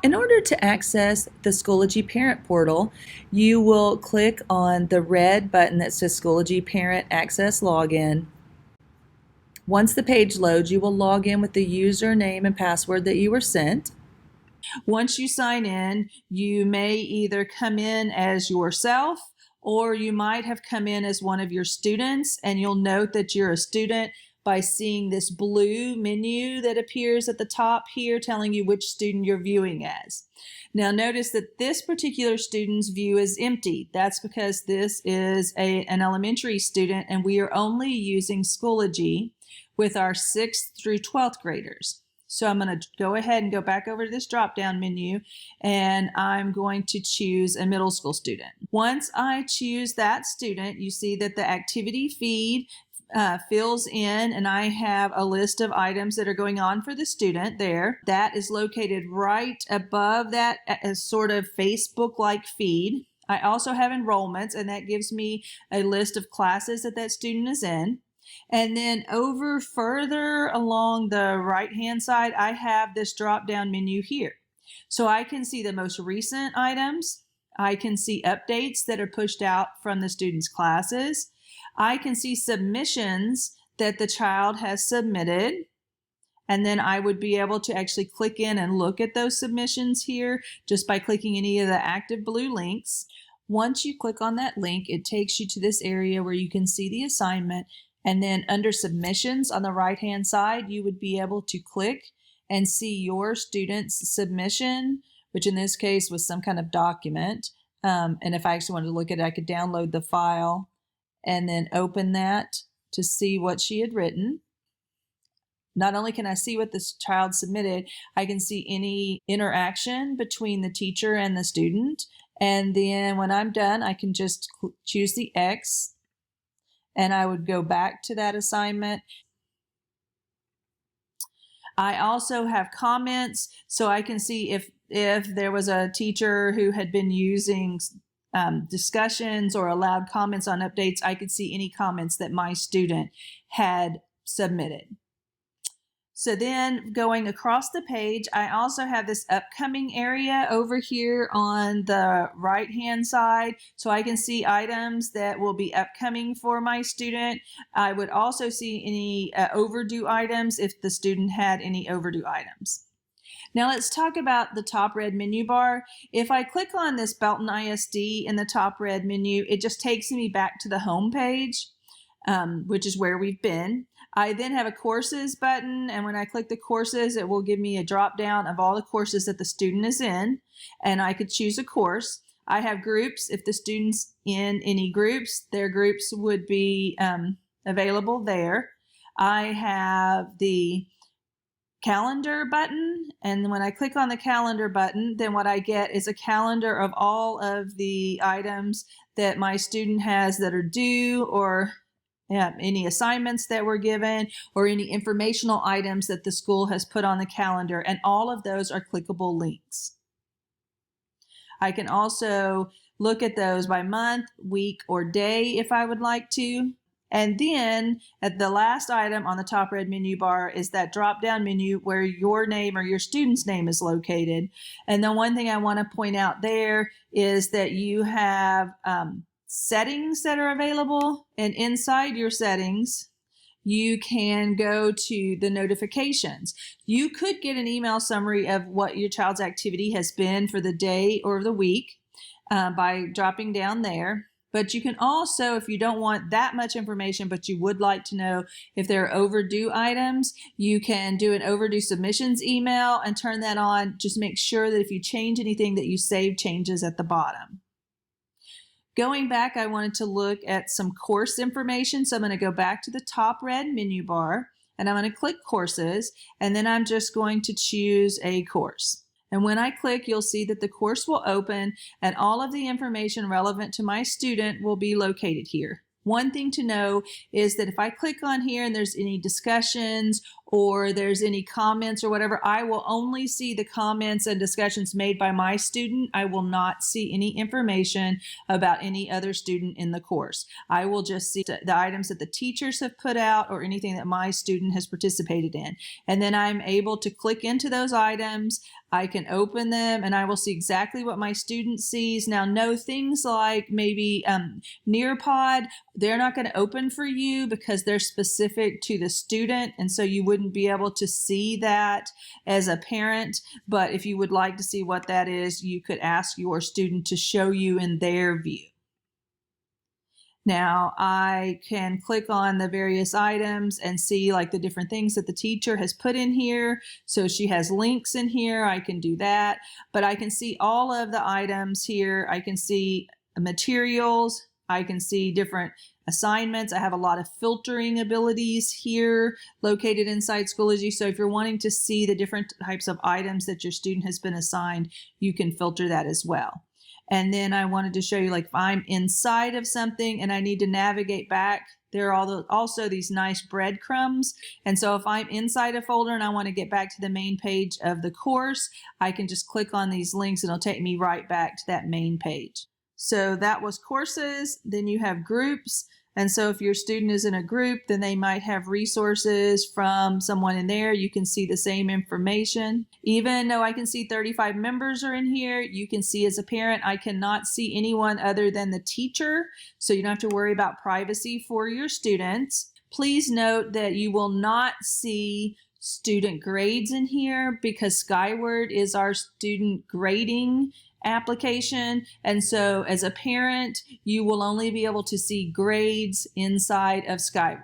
In order to access the Schoology Parent Portal, you will click on the red button that says Schoology Parent Access Login. Once the page loads, you will log in with the username and password that you were sent. Once you sign in, you may either come in as yourself or you might have come in as one of your students, and you'll note that you're a student by seeing this blue menu that appears at the top here telling you which student you're viewing as. Now notice that this particular student's view is empty. That's because this is an elementary student and we are only using Schoology with our 6th through 12th graders. So I'm going to go ahead and go back over to this drop-down menu, and I'm going to choose a middle school student. Once I choose that student, you see that the activity feed fills in, and I have a list of items that are going on for the student there. That is located right above that as sort of Facebook-like feed. I also have enrollments, and that gives me a list of classes that that student is in. And then over further along the right-hand side, I have this drop-down menu here. So I can see the most recent items. I can see updates that are pushed out from the students' classes. I can see submissions that the child has submitted. And then I would be able to actually click in and look at those submissions here just by clicking any of the active blue links. Once you click on that link, it takes you to this area where you can see the assignment. And then under submissions on the right-hand side, you would be able to click and see your student's submission, which in this case was some kind of document. And if I actually wanted to look at it, I could download the file and then open that to see what she had written. Not only can I see what this child submitted, I can see any interaction between the teacher and the student. And then when I'm done, I can just choose the X, and I would go back to that assignment. I also have comments, so I can see if there was a teacher who had been using discussions or allowed comments on updates, I could see any comments that my student had submitted. So then going across the page, I also have this upcoming area over here on the right-hand side. So I can see items that will be upcoming for my student. I would also see any overdue items if the student had any overdue items. Now let's talk about the top red menu bar. If I click on this Belton ISD in the top red menu, it just takes me back to the home page, which is where we've been. I then have a courses button, and when I click the courses, it will give me a drop down of all the courses that the student is in, and I could choose a course. I have groups. If the student's in any groups, their groups would be available there. I have the calendar button, and when I click on the calendar button, then what I get is a calendar of all of the items that my student has that are due, or any assignments that were given, or any informational items that the school has put on the calendar, and all of those are clickable links. I can also look at those by month, week, or day if I would like to. And then at the last item on the top red menu bar is that drop-down menu where your name or your student's name is located. And the one thing I want to point out there is that you have settings that are available, and inside your settings you can go to the notifications. You could get an email summary of what your child's activity has been for the day or the week by dropping down there. But you can also, if you don't want that much information, but you would like to know if there are overdue items, you can do an overdue submissions email and turn that on. Just make sure that if you change anything that you save changes at the bottom. Going back, I wanted to look at some course information. So I'm going to go back to the top red menu bar, and I'm going to click courses, and then I'm just going to choose a course. And when I click, you'll see that the course will open, and all of the information relevant to my student will be located here. One thing to know is that if I click on here and there's any discussions or there's any comments or whatever, I will only see the comments and discussions made by my student. I will not see any information about any other student in the course. I will just see the items that the teachers have put out or anything that my student has participated in. And then I'm able to click into those items. I can open them and I will see exactly what my student sees. Now, no things like maybe Nearpod, they're not going to open for you because they're specific to the student. And so you wouldn't be able to see that as a parent. But if you would like to see what that is, you could ask your student to show you in their view. Now I can click on the various items and see like the different things that the teacher has put in here. So she has links in here. I can do that, but I can see all of the items here. I can see materials. I can see different assignments. I have a lot of filtering abilities here located inside Schoology. So if you're wanting to see the different types of items that your student has been assigned, you can filter that as well. And then I wanted to show you, like, if I'm inside of something and I need to navigate back, there are also these nice breadcrumbs. And so if I'm inside a folder and I want to get back to the main page of the course, I can just click on these links and it'll take me right back to that main page. So that was courses. Then you have groups. And so if your student is in a group, then they might have resources from someone in there. You can see the same information. Even though I can see 35 members are in here, you can see as a parent, I cannot see anyone other than the teacher. So you don't have to worry about privacy for your students. Please note that you will not see student grades in here because Skyward is our student grading application. And so as a parent, you will only be able to see grades inside of Skyward.